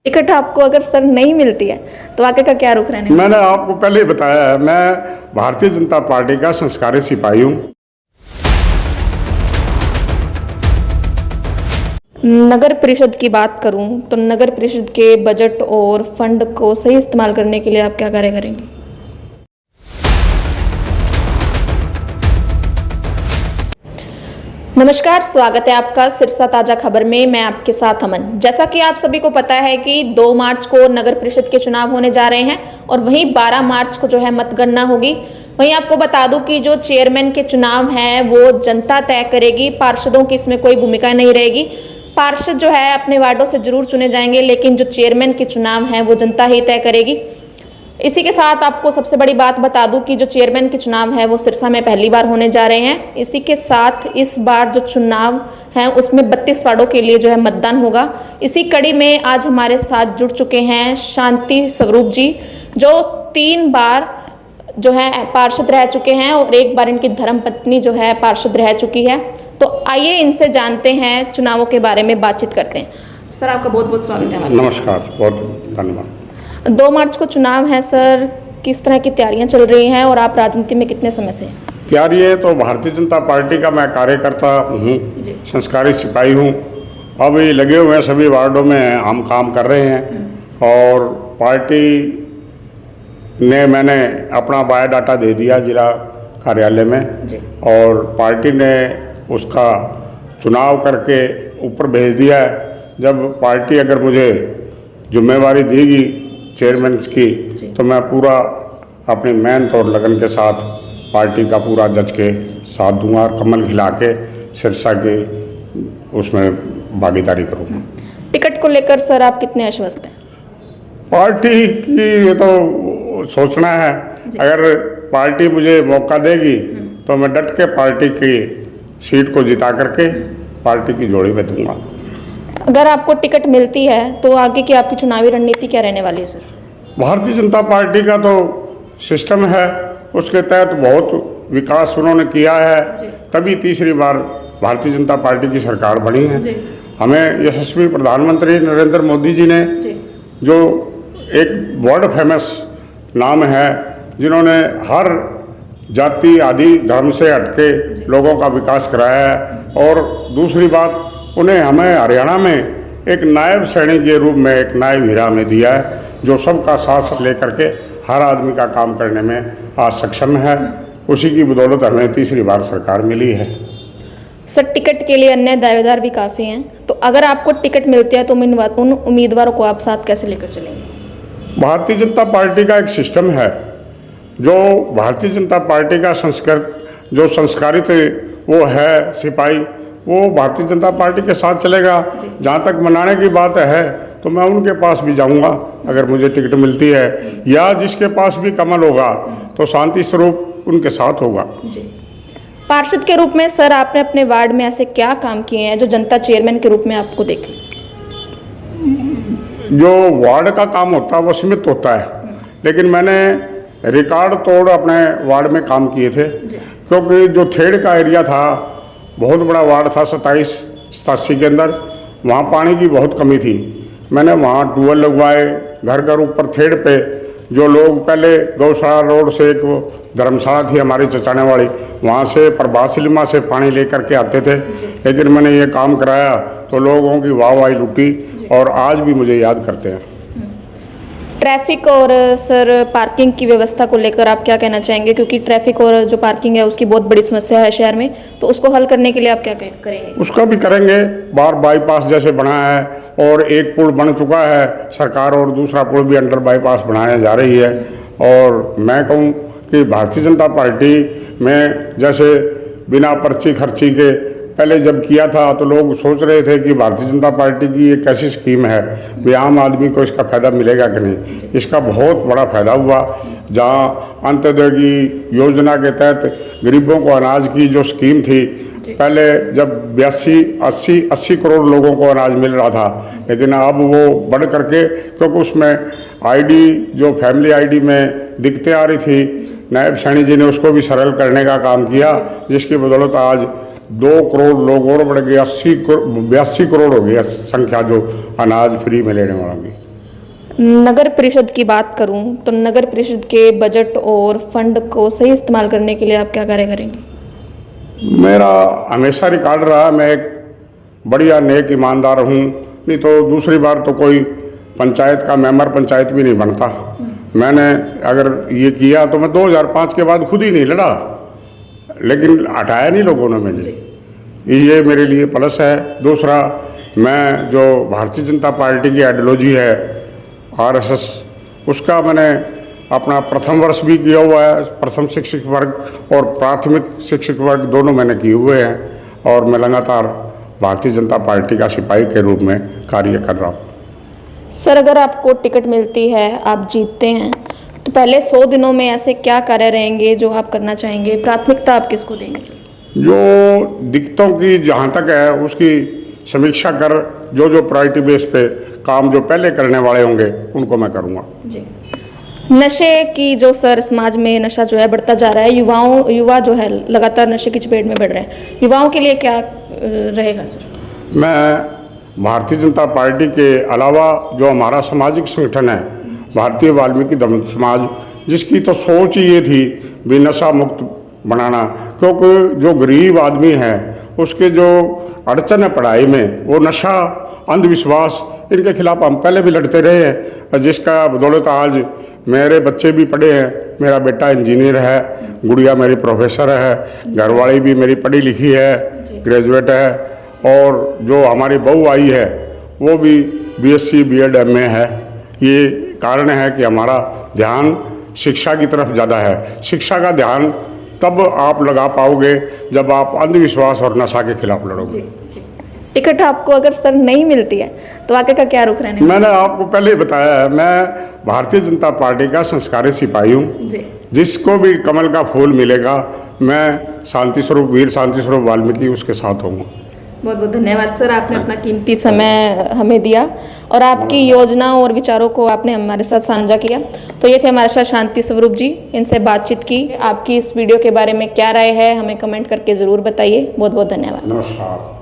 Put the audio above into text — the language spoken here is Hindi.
टिकट आपको अगर सर नहीं मिलती है तो आगे का क्या रुख रहने? मैंने आपको पहले ही बताया है, मैं भारतीय जनता पार्टी का संस्कारी सिपाही हूँ। नगर परिषद की बात करूं तो नगर परिषद के बजट और फंड को सही इस्तेमाल करने के लिए आप क्या कार्य करेंगे? नमस्कार, स्वागत है आपका सिरसा ताजा खबर में। मैं आपके साथ अमन। जैसा कि आप सभी को पता है कि 2 मार्च को नगर परिषद के चुनाव होने जा रहे हैं और वहीं 12 मार्च को जो है मतगणना होगी। वहीं आपको बता दूं कि जो चेयरमैन के चुनाव हैं वो जनता तय करेगी, पार्षदों की इसमें कोई भूमिका नहीं रहेगी। पार्षद जो है अपने वार्डों से जरूर चुने जाएंगे, लेकिन जो चेयरमैन के चुनाव हैं वो जनता ही तय करेगी। इसी के साथ आपको सबसे बड़ी बात बता दूं कि जो चेयरमैन के चुनाव है वो सिरसा में पहली बार होने जा रहे हैं। इसी के साथ इस बार जो चुनाव है उसमें 32 वार्डों के लिए जो है मतदान होगा। इसी कड़ी में आज हमारे साथ जुड़ चुके हैं शांति स्वरूप जी, जो 3 बार जो है पार्षद रह चुके हैं और 1 बार इनकी धर्मपत्नी जो है पार्षद रह चुकी है। तो आइए इनसे जानते हैं, चुनावों के बारे में बातचीत करते हैं। सर, आपका बहुत बहुत स्वागत है। नमस्कार, बहुत धन्यवाद। 2 मार्च को चुनाव है सर, किस तरह की तैयारियां चल रही हैं और आप राजनीति में कितने समय से? तैयारियाँ तो भारतीय जनता पार्टी का मैं कार्यकर्ता हूँ, संस्कारी सिपाही हूँ। अभी लगे हुए हैं, सभी वार्डों में हम काम कर रहे हैं और पार्टी ने मैंने अपना बायोडाटा दे दिया जिला कार्यालय में और पार्टी ने उसका चुनाव करके ऊपर भेज दिया है। जब पार्टी अगर मुझे जिम्मेवारी देगी चेयरमैन की तो मैं पूरा अपनी मेहनत और लगन के साथ पार्टी का पूरा जज के साथ दूंगा और कमल खिला के सिरसा के उसमें भागीदारी करूंगा। टिकट को लेकर सर आप कितने आश्वस्त हैं? पार्टी की ये तो सोचना है, अगर पार्टी मुझे मौका देगी तो मैं डट के पार्टी की सीट को जिता करके पार्टी की जोड़ी में दूंगा। अगर आपको टिकट मिलती है तो आगे की आपकी चुनावी रणनीति क्या रहने वाली है सर? भारतीय जनता पार्टी का तो सिस्टम है, उसके तहत बहुत विकास उन्होंने किया है, तभी तीसरी बार भारतीय जनता पार्टी की सरकार बनी है। हमें यशस्वी प्रधानमंत्री नरेंद्र मोदी जी ने जो एक वर्ल्ड फेमस नाम है, जिन्होंने हर जाति आदि धर्म से हटके लोगों का विकास कराया है। और दूसरी बात, उन्हें हमें हरियाणा में एक नायब सैनिक के रूप में एक नायब हीरा हमें दिया है, जो सबका साथ लेकर के हर आदमी का काम करने में आज सक्षम है। उसी की बदौलत हमें तीसरी बार सरकार मिली है। सर, टिकट के लिए अन्य दावेदार भी काफ़ी हैं, तो अगर आपको टिकट मिलती है तो उन उम्मीदवारों को आप साथ कैसे लेकर चलेंगे? भारतीय जनता पार्टी का एक सिस्टम है, जो भारतीय जनता पार्टी का जो संस्कारित वो है सिपाही, वो भारतीय जनता पार्टी के साथ चलेगा। जहाँ तक मनाने की बात है तो मैं उनके पास भी जाऊंगा अगर मुझे टिकट मिलती है, या जिसके पास भी कमल होगा तो शांति स्वरूप उनके साथ होगा। पार्षद के रूप में सर आपने अपने वार्ड में ऐसे क्या काम किए हैं जो जनता चेयरमैन के रूप में आपको देखे? जो वार्ड का काम होता है वो सीमित होता है, लेकिन मैंने रिकॉर्ड तोड़ अपने वार्ड में काम किए थे, क्योंकि जो थेड़ का एरिया था, बहुत बड़ा वार्ड था 27-87 के अंदर, वहाँ पानी की बहुत कमी थी। मैंने वहाँ ट्यूबवेल लगवाए, घर घर ऊपर थेड़ पे जो लोग पहले गौशाला रोड से एक धर्मशाला थी हमारी चचाने वाली, वहाँ से प्रभात सिनेमा से पानी लेकर के आते थे। लेकिन मैंने ये काम कराया तो लोगों की वाहवाही लूटी और आज भी मुझे याद करते हैं। ट्रैफिक और सर पार्किंग की व्यवस्था को लेकर आप क्या कहना चाहेंगे? क्योंकि ट्रैफिक और जो पार्किंग है उसकी बहुत बड़ी समस्या है शहर में, तो उसको हल करने के लिए आप क्या करेंगे? उसका भी करेंगे। बार बाईपास जैसे बना है और एक पुल बन चुका है सरकार, और दूसरा पुल भी अंडर बाईपास बनाने जा रही है। और मैं कहूँ कि भारतीय जनता पार्टी में जैसे बिना पर्ची खर्ची के पहले जब किया था तो लोग सोच रहे थे कि भारतीय जनता पार्टी की एक ऐसी स्कीम है भी आम आदमी को इसका फ़ायदा मिलेगा कि नहीं। इसका बहुत बड़ा फ़ायदा हुआ। जहाँ अंत्योदय की योजना के तहत गरीबों को अनाज की जो स्कीम थी, पहले जब 82-80 करोड़ लोगों को अनाज मिल रहा था, लेकिन अब वो बढ़ करके, क्योंकि उसमें आईडी जो फैमिली आईडी में दिक्कतें आ रही थी, नायब सैनी जी ने उसको भी सरल करने का काम किया, जिसकी बदौलत आज 2 करोड़ लोग और बढ़ गए, 82 करोड़ हो गई संख्या जो अनाज फ्री में लेने वालों की। नगर परिषद की बात करूं तो नगर परिषद के बजट और फंड को सही इस्तेमाल करने के लिए आप क्या कार्य करेंगे? मेरा हमेशा रिकॉर्ड रहा, मैं एक बढ़िया नेक ईमानदार हूँ। नहीं तो दूसरी बार तो कोई पंचायत का मेंबर पंचायत भी नहीं बनता। मैंने अगर ये किया तो मैं 2005 के बाद खुद ही नहीं लड़ा, लेकिन हटाया नहीं लोगों ने मुझे, ये मेरे लिए प्लस है। दूसरा, मैं जो भारतीय जनता पार्टी की आइडियोलॉजी है RSS, उसका मैंने अपना प्रथम वर्ष भी किया हुआ है। प्रथम शिक्षक वर्ग और प्राथमिक शिक्षक वर्ग दोनों मैंने किए हुए हैं और मैं लगातार भारतीय जनता पार्टी का सिपाही के रूप में कार्य कर रहा हूँ। सर, अगर आपको टिकट मिलती है, आप जीतते हैं, तो पहले 100 दिनों में ऐसे क्या कार्य रहेंगे जो आप करना चाहेंगे? प्राथमिकता आप किसको देंगे सर? जो दिक्कतों की जहाँ तक है उसकी समीक्षा कर जो प्रायोरिटी बेस पे काम जो पहले करने वाले होंगे उनको मैं करूँगा। जी। नशे की जो सर समाज में नशा जो है बढ़ता जा रहा है, युवा जो है लगातार नशे की चपेट में बढ़ रहे हैं, युवाओं के लिए क्या रहेगा सर? मैं भारतीय जनता पार्टी के अलावा जो हमारा सामाजिक संगठन है भारतीय वाल्मीकि धर्म समाज, जिसकी तो सोच ही ये थी भी नशा मुक्त बनाना, क्योंकि जो गरीब आदमी है उसके जो अड़चन है पढ़ाई में, वो नशा, अंधविश्वास, इनके खिलाफ हम पहले भी लड़ते रहे हैं, जिसका बदौलत आज मेरे बच्चे भी पढ़े हैं। मेरा बेटा इंजीनियर है, गुड़िया मेरी प्रोफेसर है, घरवाली भी मेरी पढ़ी लिखी है, ग्रेजुएट है, और जो हमारी बहू आई है वो भी BSc B.Ed MA है। ये कारण है कि हमारा ध्यान शिक्षा की तरफ ज़्यादा है। शिक्षा का ध्यान तब आप लगा पाओगे जब आप अंधविश्वास और नशा के खिलाफ लड़ोगे। टिकट आपको अगर सर नहीं मिलती है तो आगे का क्या रुख रहने? मैंने आपको पहले ही बताया है, मैं भारतीय जनता पार्टी का संस्कारी सिपाही हूँ। जिसको भी कमल का फूल मिलेगा, मैं शांति स्वरूप, वीर शांति स्वरूप वाल्मीकि उसके साथ होऊंगा। बहुत बहुत धन्यवाद सर, आपने अपना कीमती समय हमें दिया और आपकी योजना और विचारों को आपने हमारे साथ साझा किया। तो ये थे हमारे साथ शांति स्वरूप जी, इनसे बातचीत की। आपकी इस वीडियो के बारे में क्या राय है हमें कमेंट करके ज़रूर बताइए। बहुत बहुत धन्यवाद। नमस्कार।